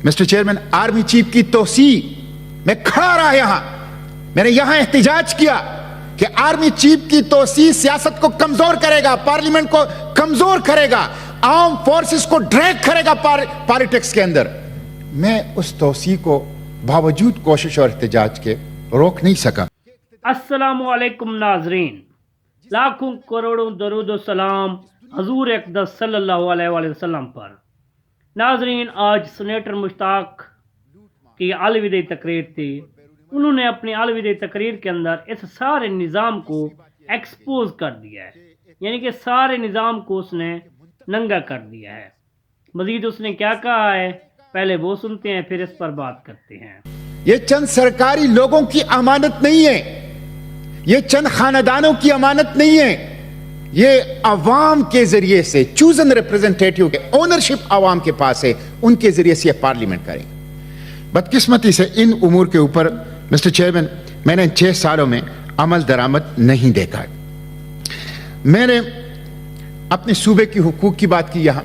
Mister chairman, army chief की तोसी मैं खड़ा रहा यहां, मैंने यहां एहतिजाज किया कि आर्मी चीफ की तोसी सियासत को कमजोर करेगा, पार्लियामेंट को कमजोर करेगा, आर्म फोर्सेस को ड्रैग करेगा पॉलिटिक्स के अंदर। मैं उस तोसी को बावजूद कोशिश और एहतिजाज के रोक नहीं सका। अस्सलामु अलैकुम नाजरीन, लाखों करोड़ों दरूद और सलाम हजूर अक़दस सल्लल्लाहु अलैहि वसल्लम पर। नाजरीन, आज सेनेटर मुश्ताक की अलविदाई तकरीर थी। उन्होंने अपनी अलविदाई तकरीर के अंदर इस सारे निज़ाम को एक्सपोज कर दिया है, यानी कि सारे निज़ाम को उसने नंगा कर दिया है। मजीद उसने क्या कहा है, पहले वो सुनते हैं, फिर इस पर बात करते हैं। ये चंद सरकारी लोगों की अमानत नहीं है, ये चंद खानदानों की अमानत नहीं है, ये अवाम के जरिए से चूजन रिप्रेजेंटेटिव के ओनरशिप अवाम के पास है, उनके जरिए से पार्लियामेंट करेंगे। बदकिस्मती से इन उमूर के ऊपर मिस्टर चेयरमैन मैंने 6 सालों में अमल दरामद नहीं देखा। मैंने अपने सूबे की हुकूक की बात की यहां,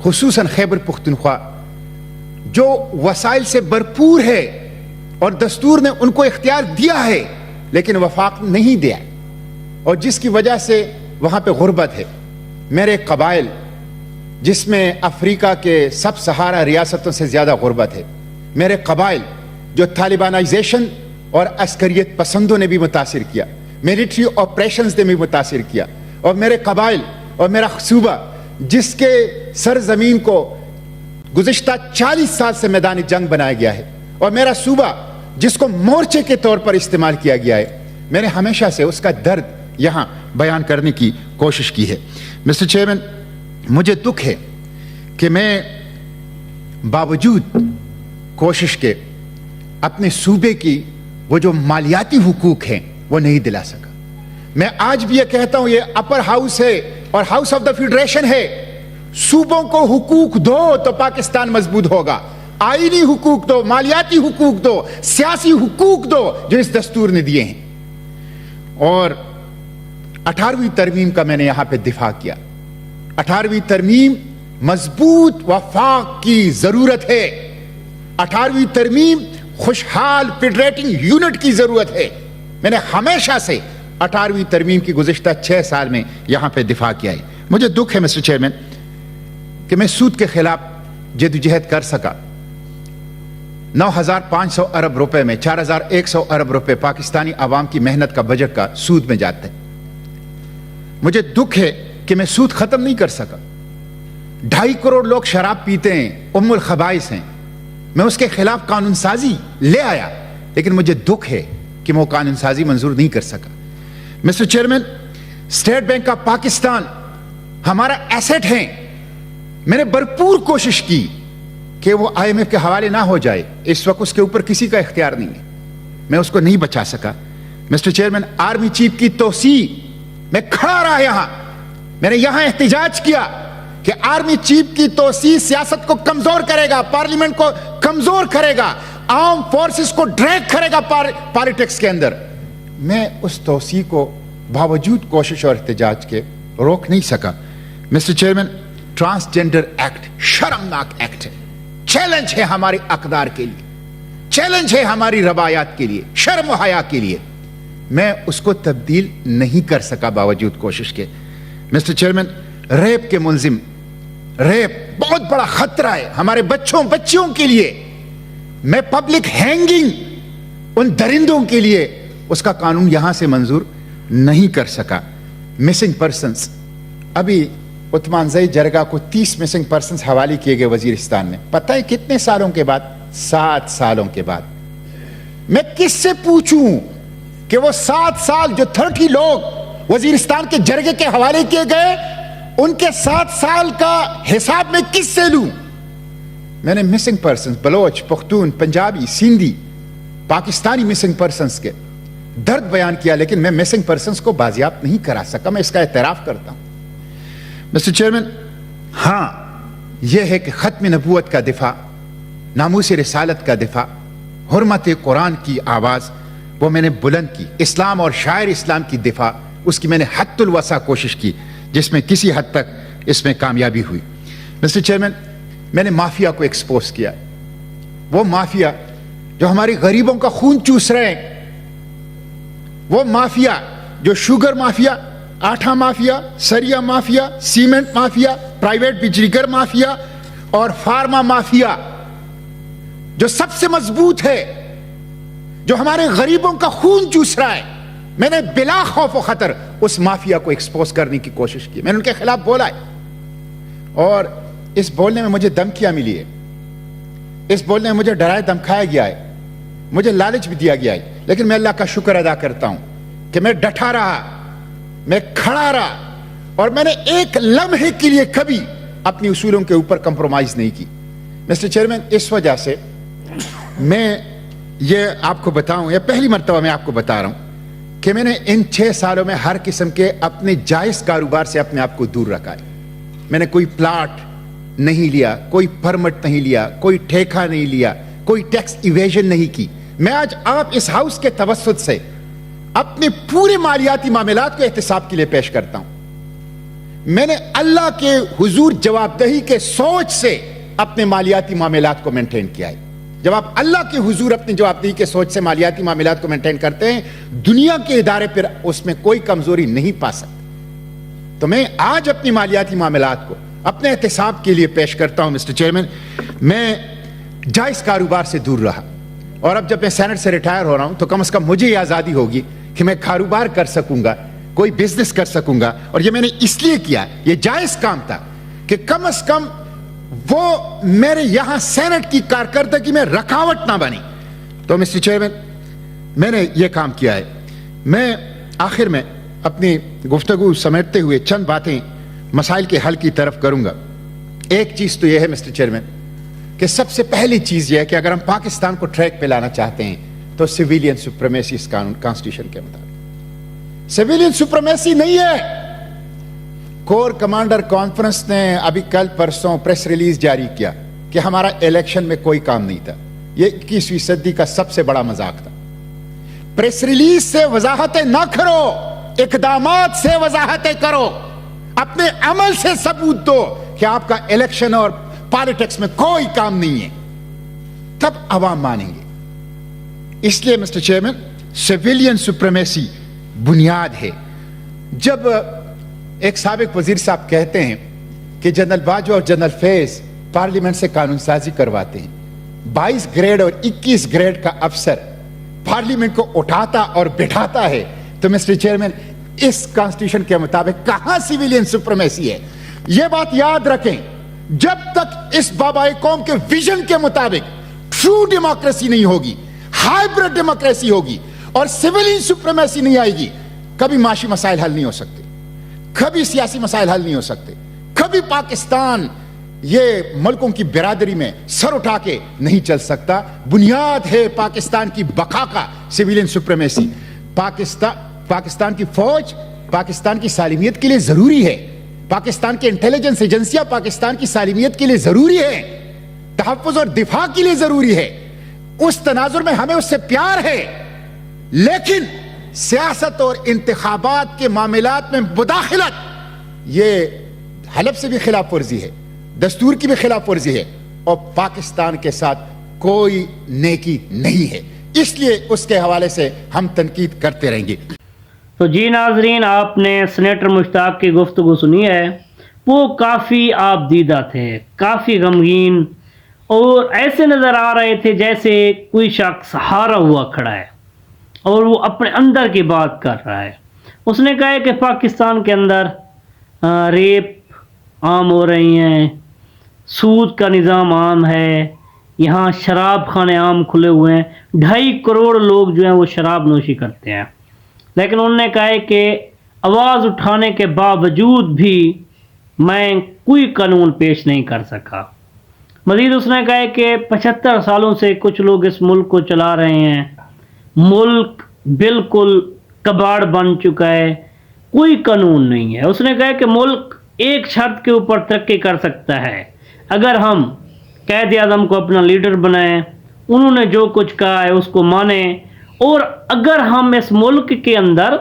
खुसूसन खैबर पुख्तनख्वा जो वसाइल से भरपूर है और दस्तूर ने उनको इख्तियार दिया है लेकिन वफाक नहीं दिया, और जिसकी वजह से वहां पे गुर्बत है। मेरे कबाइल जिसमें अफ्रीका के सब सहारा रियासतों से ज्यादा गुर्बत है, मेरे कबाइल जो तालिबानाइजेशन और अस्करियत पसंदों ने भी मुतासिर किया, मिलिट्री ऑपरेशंस ने भी मुतासिर किया, और मेरे कबाइल और मेरा सूबा जिसके सरजमीन को गुज़िश्ता 40 साल से मैदानी जंग बनाया गया है, और मेरा सूबा जिसको मोर्चे के तौर पर इस्तेमाल किया गया है, मैंने हमेशा से उसका दर्द यहां बयान करने की कोशिश की है। मिस्टर चेयरमैन, मुझे दुख है कि मैं बावजूद कोशिश के अपने सूबे की वो जो मालियाती हुकूक हैं वो नहीं दिला सका। मैं आज भी ये कहता हूं, ये अपर हाउस है और हाउस ऑफ द फेडरेशन है, सूबों को हुकूक दो तो पाकिस्तान मजबूत होगा। आईनी हुकूक दो, मालियाती हुकूक दो, सियासी हुकूक दो जो इस दस्तूर ने दिए हैं। और 18वीं तरमीम का मैंने यहां पे दिफा किया। 18वीं तरमीम मजबूत वफाक की जरूरत है, 18वीं तरमीम खुशहाल फेडरेटिंग यूनिट की जरूरत है। मैंने हमेशा से 18वीं तरमीम की गुज़िश्ता 6 साल में यहां पे दिफा किया है। मुझे दुख है मिस्टर चेयरमैन कि मैं सूद के खिलाफ जद्दोजहद कर सका। 9,500 अरब रुपए में 4,100 अरब रुपए पाकिस्तानी आवाम की मेहनत का बजट का सूद में जाते हैं। मुझे दुख है कि मैं सूद खत्म नहीं कर सका। 2.5 करोड़ लोग शराब पीते हैं, उम्मुल खबाइस हैं। मैं उसके खिलाफ कानून साजी ले आया, लेकिन मुझे दुख है कि मैं वो कानून साजी मंजूर नहीं कर सका। Mister chairman, state bank of Pakistan हमारा एसेट है। मैंने भरपूर कोशिश की कि वो IMF के हवाले ना हो जाए, इस वक्त उसके ऊपर किसी का इख्तियार नहीं है, मैं उसको नहीं बचा सका। मिस्टर चेयरमैन, आर्मी चीफ की तोसी मैं खड़ा रहा यहां, मैंने यहां एहतिजाज किया कि आर्मी चीफ की तोसी सियासत को कमजोर करेगा, पार्लियामेंट को कमजोर करेगा, आर्म फोर्सेस को ड्रैग करेगा पॉलिटिक्स के अंदर। मैं उस तोसी को बावजूद कोशिश और एहतिजाज के रोक नहीं सका। मिस्टर चेयरमैन, ट्रांसजेंडर एक्ट शर्मनाक एक्ट है, चैलेंज है हमारे अकदार के लिए, चैलेंज है हमारी रवायात के लिए, शर्म व हया के लिए। मैं उसको तब्दील नहीं कर सका बावजूद कोशिश के। मिस्टर चेयरमैन, रेप के मुलजिम, रेप बहुत बड़ा खतरा है हमारे बच्चों के लिए। मैं पब्लिक हैंगिंग उन दरिंदों के लिए उसका कानून यहां से मंजूर नहीं कर सका। मिसिंग पर्संस, अभी उस्मान ज़ई जरगा को 30 मिसिंग पर्संस हवाले किए गए वजीरिस्तान में। पता है कितने सालों के बाद? 7 सालों के बाद। मैं किससे पूछूं कि वो 7 साल जो 30 लोग वजीरिस्तान के जरगे के हवाले किए गए, उनके 7 साल का हिसाब में किससे लूं? मैंने missing persons, Baloch, Pakhtun, Punjabi, Sindhi, Pakistani missing persons के दर्द बयान किया, लेकिन मैं मिसिंग पर्संस को बाजियाब नहीं करा सका। मैं इसका एतराफ करता हूं। मिस्टर चेयरमैन, हां, यह है कि खत्म नबूवत का दिफा, नामूस रिसालत का दिफा, हुर्मत कुरान की आवाज वो मैंने बुलंद की। इस्लाम और शायर इस्लाम की दिफा, उसकी मैंने हद्दुल वसा कोशिश की, जिसमें किसी हद तक इसमें कामयाबी हुई। मिस्टर चेयरमैन, मैंने माफिया को एक्सपोज किया। वो माफिया जो हमारी गरीबों का खून चूस रहे हैं, वो माफिया जो शुगर माफिया, आटा माफिया, सरिया माफिया, सीमेंट माफिया, प्राइवेट बिजलीघर माफिया और फार्मा माफिया जो सबसे मजबूत है, जो हमारे गरीबों का खून चूस रहा है, मैंने बिला खौफ व खतर उस माफिया को एक्सपोज करने की कोशिश की। मैंने उनके खिलाफ बोला है और इस बोलने में मुझे धमकियां मिली है, इस बोलने में मुझे डराया धमकाया गया है, मुझे लालच भी दिया गया है, लेकिन मैं अल्लाह का शुक्र अदा करता हूं कि मैं डटा रहा, मैं खड़ा रहा और मैंने एक लम्हे के लिए कभी अपनी उसूलों के ऊपर कंप्रोमाइज नहीं की। मिस्टर चेयरमैन, इस वजह से मैं ये आपको बताऊं, ये पहली मर्तबा मैं आपको बता रहा हूं कि मैंने इन 6 सालों में हर किस्म के अपने जायज कारोबार से अपने आप को दूर रखा है। मैंने कोई प्लाट नहीं लिया, कोई परमिट नहीं लिया, कोई ठेका नहीं लिया, कोई टैक्स इवेजन नहीं की। मैं आज आप इस हाउस के तवस्सुत से अपने पूरे मालियाती मामलात को एहतिसाब के लिए पेश करता हूं। मैंने अल्लाह के हुजूर जवाबदेही के सोच से अपने मालियाती मामलात को मेंटेन किया है। जब आप अल्लाह के हुजूर अपनी जवाबदेही के सोच से मालियाती मामलात को मेंटेन करते हैं, दुनिया के इदारे पर उसमें कोई कमजोरी नहीं पा सकते। तो मैं आज अपनी मालियाती मामलात को अपने एहतिसाब के लिए पेश करता हूं। मिस्टर चेयरमैन, मैं जायज कारोबार से दूर रहा और अब जब मैं सेनेट से रिटायर हो रहा हूं तो कम से कम मुझे यह आजादी होगी कि मैं कारोबार कर सकूंगा, कोई बिजनेस कर सकूंगा। और यह मैंने इसलिए किया, यह जायज काम था कि कम से कम वो मेरे यहां सेनेट की कारकर्दगी में रुकावट ना बनी। तो मिस्टर चेयरमैन, मैंने यह काम किया है। मैं आखिर में अपनी गुफ्तगू समेटते हुए चंद बातें मसाइल के हल की तरफ करूंगा। एक चीज तो यह है मिस्टर चेयरमैन कि सबसे पहली चीज यह है कि अगर हम पाकिस्तान को ट्रैक पे लाना चाहते हैं तो सिविलियन सुप्रीमेसी इस कानून कॉन्स्टिट्यूशन के मुताबिक सिविलियन सुप्रीमेसी नहीं है। कोर कमांडर कॉन्फ्रेंस ने अभी कल परसों प्रेस रिलीज जारी किया कि हमारा इलेक्शन में कोई काम नहीं था। यह 21वीं सदी का सबसे बड़ा मजाक था। प्रेस रिलीज से वजाहतें ना करो, इकदामात से वजाहतें करो, अपने अमल से सबूत दो कि आपका इलेक्शन और पॉलिटिक्स में कोई काम नहीं है, तब अवाम मानेंगे। इसलिए मिस्टर चेयरमैन, सिविलियन सुप्रीमेसी बुनियाद है। जब एक साबिक वजीर साहब कहते हैं कि जनरल बाजवा और जनरल फैज पार्लियामेंट से कानून साजी करवाते हैं, 22 ग्रेड और 21 ग्रेड का अफसर पार्लियामेंट को उठाता और बिठाता है, तो मिस्टर चेयरमैन इस कॉन्स्टिट्यूशन के मुताबिक कहां सिविलियन सुप्रीमेसी है? यह बात याद रखें, जब तक इस बाबाए कौम के विजन के मुताबिक ट्रू डेमोक्रेसी नहीं होगी, हाइब्रिड डेमोक्रेसी होगी और सिविलियन सुप्रीमेसी नहीं आएगी, कभी माशी मसाइल हल नहीं हो सकते, कभी सियासी मसाइल हल नहीं हो सकते, कभी पाकिस्तान ये मुल्कों की बिरादरी में सर उठा के नहीं चल सकता। बुनियाद है पाकिस्तान की बका का सिविलियन सुप्रीमेसी। पाकिस्तान की फौज पाकिस्तान की सालिमियत के लिए जरूरी है, पाकिस्तान की इंटेलिजेंस एजेंसियां पाकिस्तान की सालिमियत के लिए जरूरी है, तहफ्फुज और दिफा के लिए जरूरी है। उस तनाजुर में हमें उससे प्यार है, लेकिन सियासत और इंतखाबात के मामलात में मुदाखलत ये हलफ से भी खिलाफ वर्जी है, दस्तूर की भी खिलाफ वर्जी है और पाकिस्तान के साथ कोई नेकी नहीं है। इसलिए उसके हवाले से हम तनकीद करते रहेंगे। तो जी नाजरीन, आपने सेनेटर मुश्ताक की गुफ्तगू सुनी है। वो काफ़ी आपदीदा थे, काफ़ी गमगीन और ऐसे नज़र आ रहे थे जैसे कोई शख्स हारा हुआ खड़ा है और वो अपने अंदर की बात कर रहा है। उसने कहा है कि पाकिस्तान के अंदर रेप आम हो रही हैं, सूद का निज़ाम आम है, यहाँ शराब खाने आम खुले हुए हैं, 2.5 करोड़ लोग जो हैं वो शराब नोशी करते हैं। लेकिन उन्होंने कहा है कि आवाज़ उठाने के बावजूद भी मैं कोई कानून पेश नहीं कर सका। मज़ीद उसने कहा है कि 75 सालों से कुछ लोग इस मुल्क को चला रहे हैं, मुल्क बिल्कुल कबाड़ बन चुका है, कोई कानून नहीं है। उसने कहा है कि मुल्क एक शर्त के ऊपर तरक्की कर सकता है, अगर हम कैद आज़म को अपना लीडर बनाएं, उन्होंने जो कुछ कहा है उसको माने और अगर हम इस मुल्क के अंदर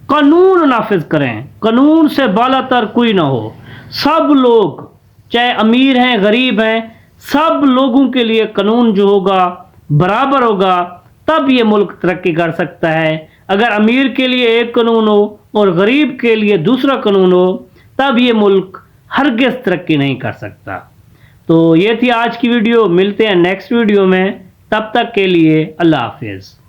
कानून नाफिज करें, कानून से बालातर कोई ना हो, सब लोग चाहे अमीर हैं गरीब हैं सब लोगों के लिए कानून जो होगा बराबर होगा, तब ये मुल्क तरक्की कर सकता है। अगर अमीर के लिए एक कानून हो और गरीब के लिए दूसरा कानून हो, तब ये मुल्क हरगिज़ तरक्की नहीं कर सकता। तो ये थी आज की वीडियो, मिलते हैं नेक्स्ट वीडियो में, तब तक के लिए अल्लाह हाफिज़।